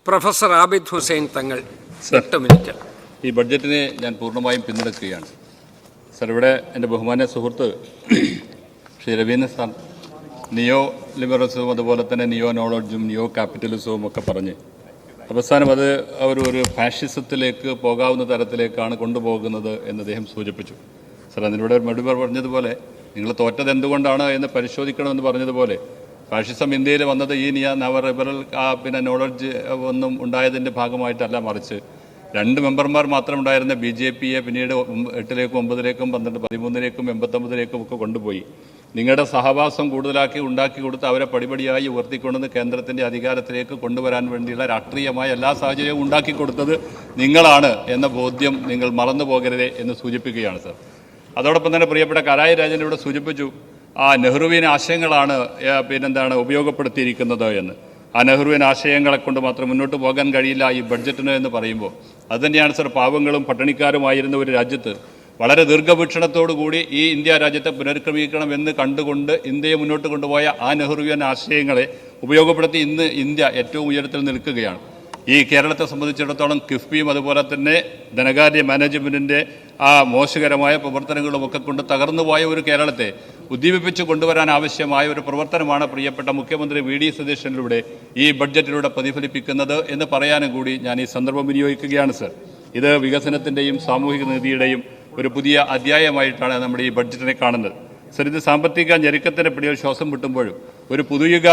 Professor Abid Hussain Thangal 8 minute. ഈ ബഡ്ജറ്റിനെ ഞാൻ പൂർണ്ണമായും പിന്തുണയ്ക്കുകയാണ്. സർ, ഇവിടെ എൻ്റെ ബഹുമാന്യ സുഹൃത്ത് ശ്രീ രവീന്ദ്രൻ സാർ നിയോ ലിബറലിസവും അതുപോലെ തന്നെ നിയോ നോളജും നിയോ ക്യാപിറ്റലിസവും ഒക്കെ പറഞ്ഞ് അവസാനം അത് ഒരു ഫാഷിസത്തിലേക്ക് പോകാവുന്ന തരത്തിലേക്കാണ് കൊണ്ടുപോകുന്നത് എന്ന് അദ്ദേഹം സൂചിപ്പിച്ചു. സർ, അതിലൂടെ മറുപടി പറഞ്ഞതുപോലെ നിങ്ങൾ തോറ്റത് എന്തുകൊണ്ടാണ് എന്ന് പരിശോധിക്കണമെന്ന് പറഞ്ഞതുപോലെ ഫാഷിസം ഇന്ത്യയിൽ വന്നത് ഈ നവ ലിബറൽ നോളജ് ഒന്നും ഉണ്ടായതിൻ്റെ ഭാഗമായിട്ടല്ല, മറിച്ച് 2 മെമ്പർമാർ മാത്രം ഉണ്ടായിരുന്ന BJPയെ പിന്നീട് 8ലേക്കും 9ലേക്കും 12, 13ലേക്കും 89ലേക്കും ഒക്കെ കൊണ്ടുപോയി നിങ്ങളുടെ സഹവാസം കൂടുതലാക്കി ഉണ്ടാക്കി കൊടുത്ത് അവരെ പടിപടിയായി ഉയർത്തിക്കൊണ്ടുവന്ന് കേന്ദ്രത്തിൻ്റെ അധികാരത്തിലേക്ക് കൊണ്ടുവരാൻ വേണ്ടിയുള്ള രാഷ്ട്രീയമായ എല്ലാ സാഹചര്യവും ഉണ്ടാക്കി കൊടുത്തത് നിങ്ങളാണ് എന്ന ബോധ്യം നിങ്ങൾ മറന്നു പോകരുതേ എന്ന് സൂചിപ്പിക്കുകയാണ് സർ. അതോടൊപ്പം തന്നെ പ്രിയപ്പെട്ട കരായി രാജൻ ഇവിടെ സൂചിപ്പിച്ചു നെഹ്റുവിൻ ആശയങ്ങളാണ് ഉപയോഗപ്പെടുത്തിയിരിക്കുന്നത് എന്ന്. നെഹ്റുവിൻ ആശയങ്ങളെ കൊണ്ട് മാത്രം മുന്നോട്ട് പോകാൻ കഴിയില്ല ഈ ബഡ്ജറ്റിന് എന്ന് പറയുമ്പോൾ അതുതന്നെയാണ് സർ. പാവങ്ങളും പട്ടിണിക്കാരുമായിരുന്ന ഒരു രാജ്യത്ത് വളരെ ദീർഘവീക്ഷണത്തോടു കൂടി ഈ ഇന്ത്യ രാജ്യത്തെ പുനർക്രമീകരണം എന്ന് കണ്ടുകൊണ്ട് ഇന്ത്യയെ മുന്നോട്ട് കൊണ്ടുപോയ നെഹ്റുവിൻ ആശയങ്ങളെ ഉപയോഗപ്പെടുത്തി ഇന്ന് ഇന്ത്യ ഏറ്റവും ഉയരത്തിൽ നിൽക്കുകയാണ്. ഈ കേരളത്തെ സംബന്ധിച്ചിടത്തോളം കിഫ്ബിയും അതുപോലെ തന്നെ ധനകാര്യ മാനേജ്മെൻറ്റിൻ്റെ മോശകരമായ പ്രവർത്തനങ്ങളുമൊക്കെ കൊണ്ട് തകർന്നുപോയ ഒരു കേരളത്തെ ഉദ്ദീപിപ്പിച്ച് കൊണ്ടുവരാൻ ആവശ്യമായ ഒരു പ്രവർത്തനമാണ് പ്രിയപ്പെട്ട മുഖ്യമന്ത്രി VD സതീശനിലൂടെ ഈ ബഡ്ജറ്റിലൂടെ പ്രതിഫലിപ്പിക്കുന്നത് എന്ന് പറയാനും കൂടി ഞാൻ ഈ സന്ദർഭം വിനിയോഗിക്കുകയാണ് സർ. ഇത് വികസനത്തിൻ്റെയും സാമൂഹിക നീതിയുടെയും ഒരു പുതിയ അധ്യായമായിട്ടാണ് നമ്മുടെ ഈ ബഡ്ജറ്റിനെ കാണുന്നത് സർ. ഇത് സാമ്പത്തിക ഞെരുക്കത്തിൻ്റെ പിടിയിൽ ശ്വാസം വിട്ടുമ്പോഴും ഒരു പുതുയുഗ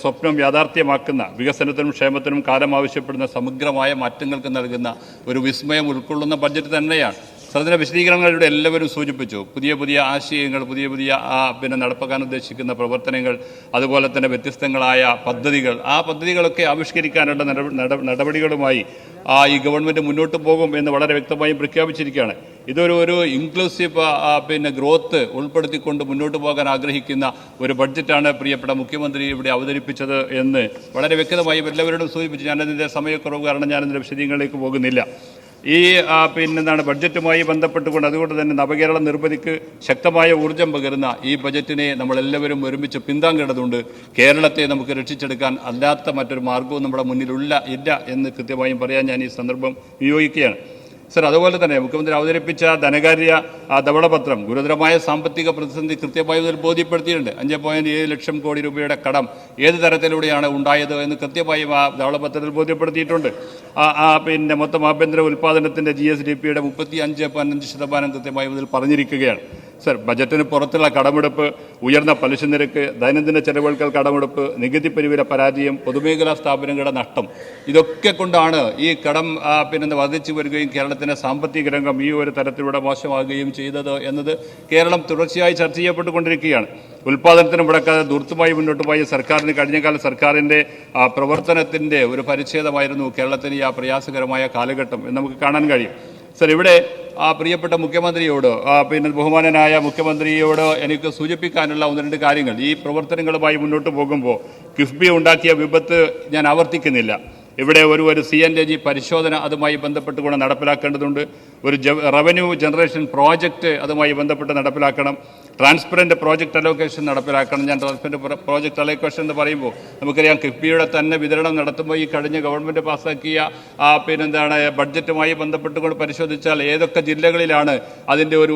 സ്വപ്നം യാഥാർത്ഥ്യമാക്കുന്ന വികസനത്തിനും ക്ഷേമത്തിനും കാലം ആവശ്യപ്പെടുന്ന സമഗ്രമായ മാറ്റങ്ങൾക്ക് നൽകുന്ന ഒരു വിസ്മയം ഉൾക്കൊള്ളുന്ന ബഡ്ജറ്റ് തന്നെയാണ് സർ. ഇതിൻ്റെ വിശദീകരണങ്ങളിലൂടെ എല്ലാവരും സൂചിപ്പിച്ചു. പുതിയ ആശയങ്ങൾ, പുതിയ നടപ്പാക്കാൻ ഉദ്ദേശിക്കുന്ന പ്രവർത്തനങ്ങൾ, അതുപോലെ തന്നെ വ്യത്യസ്തങ്ങളായ പദ്ധതികൾ, പദ്ധതികളൊക്കെ ആവിഷ്കരിക്കാനുള്ള നടപടികളുമായി ഈ ഗവൺമെൻറ് മുന്നോട്ട് പോകും എന്ന് വളരെ വ്യക്തമായും പ്രഖ്യാപിച്ചിരിക്കുകയാണ്. ഇതൊരു ഇൻക്ലൂസീവ് ഗ്രോത്ത് ഉൾപ്പെടുത്തിക്കൊണ്ട് മുന്നോട്ട് പോകാൻ ആഗ്രഹിക്കുന്ന ഒരു ബഡ്ജറ്റാണ് പ്രിയപ്പെട്ട മുഖ്യമന്ത്രി ഇവിടെ അവതരിപ്പിച്ചത് എന്ന് വളരെ വ്യക്തമായും എല്ലാവരോടും സൂചിപ്പിച്ചു. ഞാനതിൻ്റെ സമയക്കുറവ് കാരണം ഞാനതിൻ്റെ വിശദീകരണങ്ങളിലേക്ക് പോകുന്നില്ല. ഈ ബഡ്ജറ്റുമായി ബന്ധപ്പെട്ടുകൊണ്ട് അതുകൊണ്ട് തന്നെ നവകേരള നിർമ്മിതിക്ക് ശക്തമായ ഊർജ്ജം പകരുന്ന ഈ ബജറ്റിനെ നമ്മളെല്ലാവരും ഒരുമിച്ച് പിന്താങ്ങേണ്ടതുണ്ട്. കേരളത്തെ നമുക്ക് രക്ഷിച്ചെടുക്കാൻ അല്ലാത്ത മറ്റൊരു മാർഗവും നമ്മുടെ മുന്നിലില്ല എന്ന് കൃത്യമായും പറയാൻ ഞാൻ ഈ സന്ദർഭം വിനിയോഗിക്കുകയാണ് സർ. അതുപോലെ തന്നെ മുഖ്യമന്ത്രി അവതരിപ്പിച്ച ധനകാര്യ ധവളപത്രം ഗുരുതരമായ സാമ്പത്തിക പ്രതിസന്ധി കൃത്യമായി ഇതിൽ ബോധ്യപ്പെടുത്തിയിട്ടുണ്ട്. 5.7 ലക്ഷം കോടി രൂപയുടെ കടം ഏത് തരത്തിലൂടെയാണ് ഉണ്ടായത് എന്ന് കൃത്യമായും ധവളപത്രത്തിൽ ബോധ്യപ്പെടുത്തിയിട്ടുണ്ട്. മൊത്തം ആഭ്യന്തര ഉൽപ്പാദനത്തിൻ്റെ GSDPയുടെ 35.5% കൃത്യമായും ഇതിൽ പറഞ്ഞിരിക്കുകയാണ് സർ. ബജറ്റിന് പുറത്തുള്ള കടമെടുപ്പ്, ഉയർന്ന പലിശ നിരക്ക്, ദൈനംദിന ചെലവുകൾക്ക് കടമെടുപ്പ്, നികുതി പരിവിലെ പരാജയം, പൊതുമേഖലാ സ്ഥാപനങ്ങളുടെ നഷ്ടം, ഇതൊക്കെ കൊണ്ടാണ് ഈ കടം വർദ്ധിച്ചു വരികയും കേരളത്തിൻ്റെ സാമ്പത്തിക രംഗം ഈ ഒരു തരത്തിലൂടെ മോശമാകുകയും ചെയ്തത് എന്നത് കേരളം തുടർച്ചയായി ചർച്ച ചെയ്യപ്പെട്ടുകൊണ്ടിരിക്കുകയാണ്. ഉൽപ്പാദനത്തിന് മുടക്കാതെ ദൂർത്തുമായി മുന്നോട്ട് പോയ സർക്കാരിന് കഴിഞ്ഞകാല സർക്കാരിൻ്റെ പ്രവർത്തനത്തിൻ്റെ ഒരു പരിച്ഛേദമായിരുന്നു കേരളത്തിന് ഈ പ്രയാസകരമായ കാലഘട്ടം എന്ന് നമുക്ക് കാണാൻ കഴിയും സർ. ഇവിടെ പ്രിയപ്പെട്ട മുഖ്യമന്ത്രിയോട് ബഹുമാനനായ മുഖ്യമന്ത്രിയോട് എനിക്ക് സൂചിപ്പിക്കാനുള്ള 1-2 കാര്യങ്ങൾ. ഈ പ്രവർത്തനങ്ങളുമായി മുന്നോട്ട് പോകുമ്പോൾ കിഫ്ബി ഉണ്ടാക്കിയ വിപത്ത് ഞാൻ ആവർത്തിക്കുന്നില്ല. ഇവിടെ ഒരു CNG പരിശോധന അതുമായി ബന്ധപ്പെട്ടുകൊണ്ട് നടപ്പിലാക്കേണ്ടതുണ്ട്. ഒരു റവന്യൂ ജനറേഷൻ പ്രോജക്റ്റ് അതുമായി ബന്ധപ്പെട്ട് നടപ്പിലാക്കണം. ട്രാൻസ്പെറൻറ്റ് പ്രോജക്റ്റ് അലോക്കേഷൻ നടപ്പിലാക്കണം. ഞാൻ ട്രാൻസ്പെറൻറ്റ് പ്രോജക്റ്റ് അലോക്കേഷൻ എന്ന് പറയുമ്പോൾ നമുക്കറിയാം കിഫ്ബിയുടെ തന്നെ വിതരണം നടത്തുമ്പോൾ ഈ കഴിഞ്ഞ ഗവൺമെൻറ് പാസ്സാക്കിയ ബഡ്ജറ്റുമായി ബന്ധപ്പെട്ടുകൊണ്ട് പരിശോധിച്ചാൽ ഏതൊക്കെ ജില്ലകളിലാണ് അതിൻ്റെ ഒരു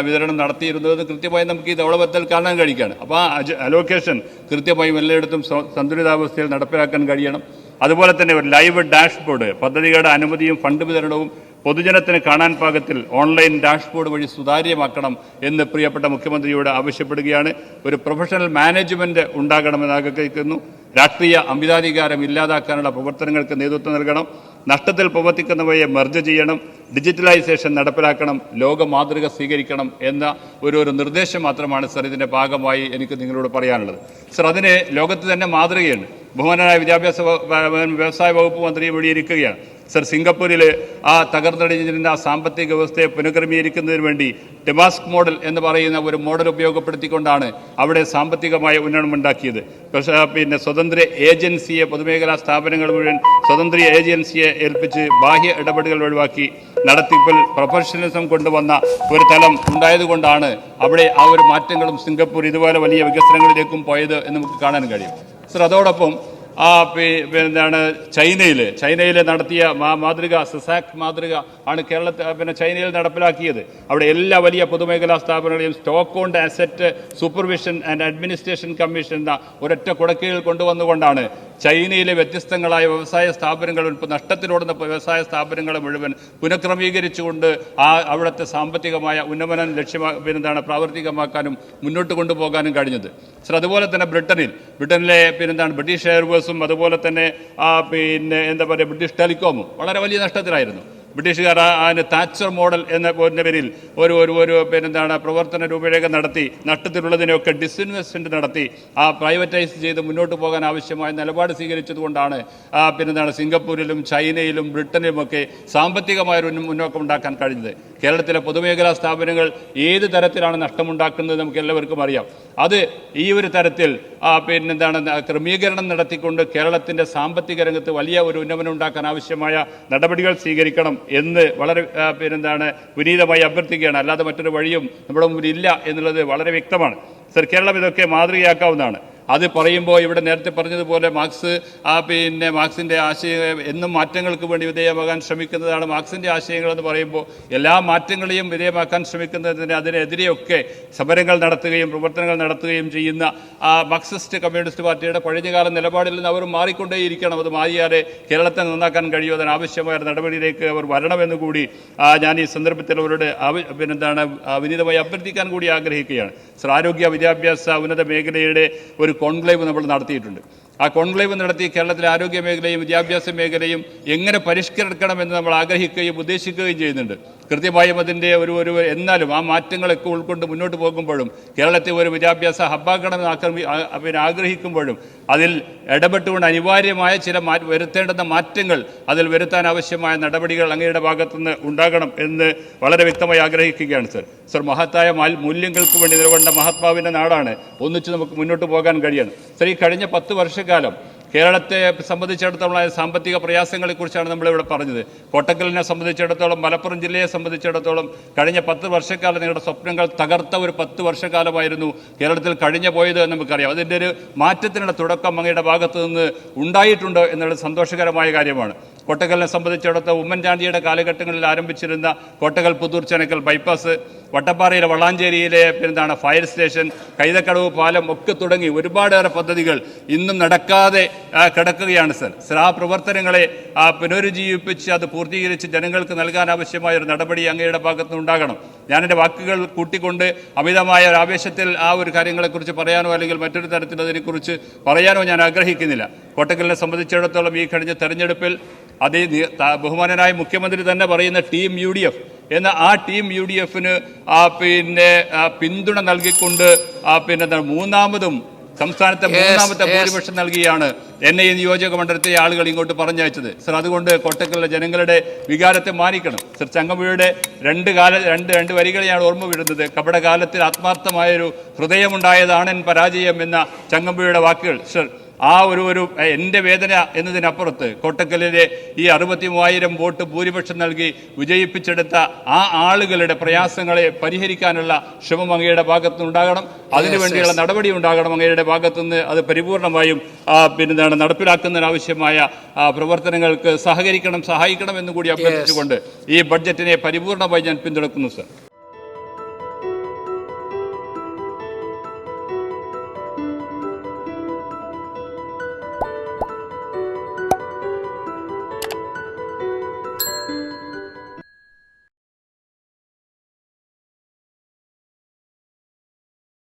വിതരണം നടത്തിയിരുന്നത് കൃത്യമായി നമുക്ക് ഈ ധവളപത്രത്തിൽ കാണാൻ കഴിയുകയാണ്. അപ്പോൾ അലോക്കേഷൻ കൃത്യമായും എല്ലായിടത്തും സന്തുലിതാവസ്ഥയിൽ നടപ്പിലാക്കാൻ കഴിയണം. അതുപോലെ തന്നെ ഒരു ലൈവ് ഡാഷ്ബോർഡ്, പദ്ധതികളുടെ അനുമതിയും ഫണ്ട് വിതരണവും പൊതുജനത്തിന് കാണാൻ പാകത്തിൽ ഓൺലൈൻ ഡാഷ്ബോർഡ് വഴി സുതാര്യമാക്കണം എന്ന് പ്രിയപ്പെട്ട മുഖ്യമന്ത്രിയോട് ആവശ്യപ്പെടുകയാണ്. ഒരു പ്രൊഫഷണൽ മാനേജ്മെൻറ്റ് ഉണ്ടാകണമെന്ന് ആഗ്രഹിക്കുന്നു. രാഷ്ട്രീയ അമിതാധികാരം ഇല്ലാതാക്കാനുള്ള പ്രവർത്തനങ്ങൾക്ക് നേതൃത്വം നൽകണം. നഷ്ടത്തിൽ പ്രവർത്തിക്കുന്നവയെ മെർജ് ചെയ്യണം. ഡിജിറ്റലൈസേഷൻ നടപ്പിലാക്കണം. ലോക മാതൃക സ്വീകരിക്കണം എന്ന ഒരു നിർദ്ദേശം മാത്രമാണ് സർ ഇതിൻ്റെ ഭാഗമായി എനിക്ക് നിങ്ങളോട് പറയാനുള്ളത് സർ. അതിന് ലോകത്ത് തന്നെ മാതൃകയുണ്ട്. ബഹുമാനനായ വ്യവസായ വകുപ്പ് മന്ത്രി ഇവിടെ ഇരിക്കുകയാണ് സർ. സിംഗപ്പൂരിൽ തകർന്നടിഞ്ഞിരുന്ന സാമ്പത്തിക വ്യവസ്ഥയെ പുനഃക്രമീകരിക്കുന്നതിന് വേണ്ടി ടെമാസ്ക് മോഡൽ എന്ന് പറയുന്ന ഒരു മോഡൽ ഉപയോഗപ്പെടുത്തിക്കൊണ്ടാണ് അവിടെ സാമ്പത്തികമായ ഉന്നമനം ഉണ്ടാക്കിയത്. സ്വതന്ത്ര ഏജൻസിയെ, പൊതുമേഖലാ സ്ഥാപനങ്ങൾ മുഴുവൻ സ്വതന്ത്ര ഏജൻസിയെ ഏൽപ്പിച്ച് ബാഹ്യ ഇടപെടലുകൾ ഒഴിവാക്കി നടത്തിപ്പിൽ പ്രൊഫഷണലിസം കൊണ്ടുവന്ന ഒരു തലം ഉണ്ടായതുകൊണ്ടാണ് അവിടെ ഒരു മാറ്റങ്ങളും സിംഗപ്പൂർ ഇതുപോലെ വലിയ വികസനങ്ങളിലേക്കും പോയത് എന്ന് നമുക്ക് കാണാൻ കഴിയും സർ. അതോടൊപ്പം എന്താണ് ചൈനയിൽ നടത്തിയ മാതൃക സിസാക് മാതൃക ആണ് ചൈനയിൽ നടപ്പിലാക്കിയത്. അവിടെ എല്ലാ വലിയ പൊതുമേഖലാ സ്ഥാപനങ്ങളെയും stock owned asset supervision and administration commission എന്ന ഒരൊറ്റ കുടക്കീഴിൽ കൊണ്ടുവന്നുകൊണ്ടാണ് ചൈനയിലെ വ്യത്യസ്തങ്ങളായ വ്യവസായ സ്ഥാപനങ്ങൾ നഷ്ടത്തിലോടുന്ന വ്യവസായ സ്ഥാപനങ്ങളെ മുഴുവൻ പുനഃക്രമീകരിച്ചുകൊണ്ട് അവിടുത്തെ സാമ്പത്തികമായ ഉന്നമനം പ്രാവർത്തികമാക്കാനും മുന്നോട്ട് കൊണ്ടുപോകാനും കഴിഞ്ഞത്. സർ, അതുപോലെ തന്നെ ബ്രിട്ടനിലെ ബ്രിട്ടീഷ് എയർവേസും അതുപോലെ തന്നെ ബ്രിട്ടീഷ് ടെലികോമും വളരെ വലിയ നഷ്ടത്തിലായിരുന്നു. ബ്രിട്ടീഷുകാർ അതിന് താച്ചർ മോഡൽ എന്ന പേരിൽ ഒരു പ്രവർത്തന രൂപരേഖ നടത്തി നഷ്ടത്തിലുള്ളതിനെയൊക്കെ ഡിസ്ഇൻവെസ്റ്റ്മെന്റ് നടത്തി പ്രൈവറ്റൈസ് ചെയ്ത് മുന്നോട്ട് പോകാൻ ആവശ്യമായ നിലപാട് സ്വീകരിച്ചതുകൊണ്ടാണ് സിംഗപ്പൂരിലും ചൈനയിലും ബ്രിട്ടനിലുമൊക്കെ സാമ്പത്തികമായൊരു മുന്നോക്കം ഉണ്ടാക്കാൻ കഴിഞ്ഞത്. കേരളത്തിലെ പൊതുമേഖലാ സ്ഥാപനങ്ങൾ ഏത് തരത്തിലാണ് നഷ്ടമുണ്ടാക്കുന്നത് നമുക്ക് എല്ലാവർക്കും അറിയാം. അത് ഈ ഒരു തരത്തിൽ ക്രമീകരണം നടത്തിക്കൊണ്ട് കേരളത്തിൻ്റെ സാമ്പത്തിക രംഗത്ത് വലിയ ഒരു ഉന്നമനം ഉണ്ടാക്കാൻ ആവശ്യമായ നടപടികൾ സ്വീകരിക്കണം എന്ന് വളരെ വിനീതമായി അഭ്യർത്ഥിക്കുകയാണ്. അല്ലാതെ മറ്റൊരു വഴിയും നമ്മുടെ മുമ്പിൽ ഇല്ല എന്നുള്ളത് വളരെ വ്യക്തമാണ്. സർ, കേരളം ഇതൊക്കെ മാതൃകയാക്കാവുന്നതാണ്. അത് പറയുമ്പോൾ ഇവിടെ നേരത്തെ പറഞ്ഞതുപോലെ മാർക്സിൻ്റെ ആശയം എന്നും മാറ്റങ്ങൾക്ക് വേണ്ടി വിധേയമാകാൻ ശ്രമിക്കുന്നതാണ് മാർക്സിൻ്റെ ആശയങ്ങളെന്ന് പറയുമ്പോൾ എല്ലാ മാറ്റങ്ങളെയും വിധേയമാക്കാൻ ശ്രമിക്കുന്നതിന് അതിനെതിരെയൊക്കെ സമരങ്ങൾ നടത്തുകയും പ്രവർത്തനങ്ങൾ നടത്തുകയും ചെയ്യുന്ന മാർക്സിസ്റ്റ് കമ്മ്യൂണിസ്റ്റ് പാർട്ടിയുടെ പഴയകാല നിലപാടിൽ നിന്ന് അവർ മാറിക്കൊണ്ടേയിരിക്കണം. അത് മാറിയാലേ കേരളത്തെ നന്നാക്കാൻ കഴിയും. അതിനാവശ്യമായ നടപടിയിലേക്ക് അവർ വരണമെന്ന് കൂടി ഞാൻ ഈ സന്ദർഭത്തിൽ അവരോട് വിനീതമായി അഭ്യർത്ഥിക്കാൻ കൂടി ആഗ്രഹിക്കുകയാണ്. സർ, ആരോഗ്യ വിദ്യാഭ്യാസ ഉന്നത മേഖലയുടെ ഒരു കോൺക്ലേവ് നമ്മൾ നടത്തിയിട്ടുണ്ട്. ആ കോൺക്ലേവ് നടത്തി കേരളത്തിലെ ആരോഗ്യ മേഖലയും വിദ്യാഭ്യാസ മേഖലയും എങ്ങനെ പരിഷ്കരിക്കണമെന്ന് നമ്മൾ ആഗ്രഹിക്കുകയും ഉദ്ദേശിക്കുകയും ചെയ്യുന്നുണ്ട്. കൃത്യമായും അതിൻ്റെ എന്നാലും ആ മാറ്റങ്ങളൊക്കെ ഉൾക്കൊണ്ട് മുന്നോട്ട് പോകുമ്പോഴും കേരളത്തെ ഒരു വിദ്യാഭ്യാസ ഹബ്ബാക്കണമെന്ന് ആഗ്രഹിക്കുമ്പോഴും അതിൽ ഇടപെട്ടുകൊണ്ട് അനിവാര്യമായ ചില വരുത്തേണ്ടുന്ന മാറ്റങ്ങൾ അതിൽ വരുത്താൻ ആവശ്യമായ നടപടികൾ അങ്ങയുടെ ഭാഗത്തുനിന്ന് ഉണ്ടാകണം എന്ന് വളരെ വ്യക്തമായി ആഗ്രഹിക്കുകയാണ്. സർ, മഹത്തായ മൂല്യങ്ങൾക്ക് വേണ്ടി നിലകൊണ്ട മഹാത്മാവിൻ്റെ നാടാണ്. ഒന്നിച്ച് നമുക്ക് മുന്നോട്ട് പോകാൻ കഴിയണം. സർ, ഈ കഴിഞ്ഞ 10 വർഷക്കാലം കേരളത്തെ സംബന്ധിച്ചിടത്തോളം സാമ്പത്തിക പ്രയാസങ്ങളെക്കുറിച്ചാണ് നമ്മളിവിടെ പറഞ്ഞത്. കോട്ടക്കലിനെ സംബന്ധിച്ചിടത്തോളം, മലപ്പുറം ജില്ലയെ സംബന്ധിച്ചിടത്തോളം കഴിഞ്ഞ 10 വർഷക്കാലം നിങ്ങളുടെ സ്വപ്നങ്ങൾ തകർത്ത ഒരു 10 വർഷക്കാലമായിരുന്നു കേരളത്തിൽ കഴിഞ്ഞു പോയത് എന്ന് നമുക്കറിയാം. അതിൻ്റെ ഒരു മാറ്റത്തിനുള്ള തുടക്കം അങ്ങയുടെ ഭാഗത്തു നിന്ന് ഉണ്ടായിട്ടുണ്ടോ എന്നുള്ളത് സന്തോഷകരമായ കാര്യമാണ്. കോട്ടക്കലിനെ സംബന്ധിച്ചിടത്തോളം ഉമ്മൻചാണ്ടിയുടെ കാലഘട്ടങ്ങളിൽ ആരംഭിച്ചിരുന്ന കോട്ടക്കൽ പുതൂർ ചെനക്കൽ ബൈപ്പാസ്, വട്ടപ്പാറയിലെ വളാഞ്ചേരിയിലെ ഫയർ സ്റ്റേഷൻ, കൈതക്കടവ് പാലം ഒക്കെ തുടങ്ങി ഒരുപാടേറെ പദ്ധതികൾ ഇന്നും നടക്കാതെ കിടക്കുകയാണ്. സർ, ആ പ്രവർത്തനങ്ങളെ പുനരുജ്ജീവിപ്പിച്ച് അത് പൂർത്തീകരിച്ച് ജനങ്ങൾക്ക് നൽകാൻ ആവശ്യമായ ഒരു നടപടി അങ്ങയുടെ ഭാഗത്തുനിന്ന് ഉണ്ടാകണം. ഞാൻ എൻ്റെ വാക്കുകൾ കൂട്ടിക്കൊണ്ട് അമിതമായ ഒരു ആവേശത്തിൽ ആ ഒരു കാര്യങ്ങളെക്കുറിച്ച് പറയാനോ അല്ലെങ്കിൽ മറ്റൊരു തരത്തിൽ അതിനെക്കുറിച്ച് പറയാനോ ഞാൻ ആഗ്രഹിക്കുന്നില്ല. കോട്ടക്കലിനെ സംബന്ധിച്ചിടത്തോളം ഈ കഴിഞ്ഞ തെരഞ്ഞെടുപ്പിൽ ബഹുമാനനായ മുഖ്യമന്ത്രി തന്നെ പറയുന്ന ടീം UDF എന്ന ആ ടീം UDFന് പിന്തുണ നൽകിക്കൊണ്ട് മൂന്നാമതും സംസ്ഥാനത്തെ മൂന്നാമത്തെ ഭൂരിപക്ഷം നൽകിയാണ് എന്നെ ഈ നിയോജക മണ്ഡലത്തിലെ ആളുകൾ ഇങ്ങോട്ട് പറഞ്ഞയച്ചത്. സർ, അതുകൊണ്ട് കോട്ടക്കലിലെ ജനങ്ങളുടെ വികാരത്തെ മാനിക്കണം. സർ, ചങ്ങമ്പുഴയുടെ രണ്ട് വരികളെയാണ് ഓർമ്മ വിടുന്നത്. കപടകാലത്തിൽ ആത്മാർത്ഥമായൊരു ഹൃദയമുണ്ടായതാണ് പരാജയം എന്ന ചങ്ങമ്പുഴയുടെ വാക്കുകൾ. സർ, ആ ഒരു എൻ്റെ വേദന എന്നതിനപ്പുറത്ത് കോട്ടക്കലിലെ ഈ 63,000 വോട്ട് ഭൂരിപക്ഷം നൽകി വിജയിപ്പിച്ചെടുത്ത ആ ആളുകളുടെ പ്രയാസങ്ങളെ പരിഹരിക്കാനുള്ള ശ്രമം അങ്ങയുടെ ഭാഗത്തുനിന്ന് ഉണ്ടാകണം. അതിനുവേണ്ടിയുള്ള നടപടി ഉണ്ടാകണം അങ്ങയുടെ ഭാഗത്തുനിന്ന്. അത് പരിപൂർണമായും നടപ്പിലാക്കുന്നതിനാവശ്യമായ പ്രവർത്തനങ്ങൾക്ക് സഹായിക്കണം എന്ന് കൂടി അഭ്യർത്ഥിച്ചുകൊണ്ട് ഈ ബഡ്ജറ്റിനെ പരിപൂർണമായി ഞാൻ പിന്തുണക്കുന്നു. സർ.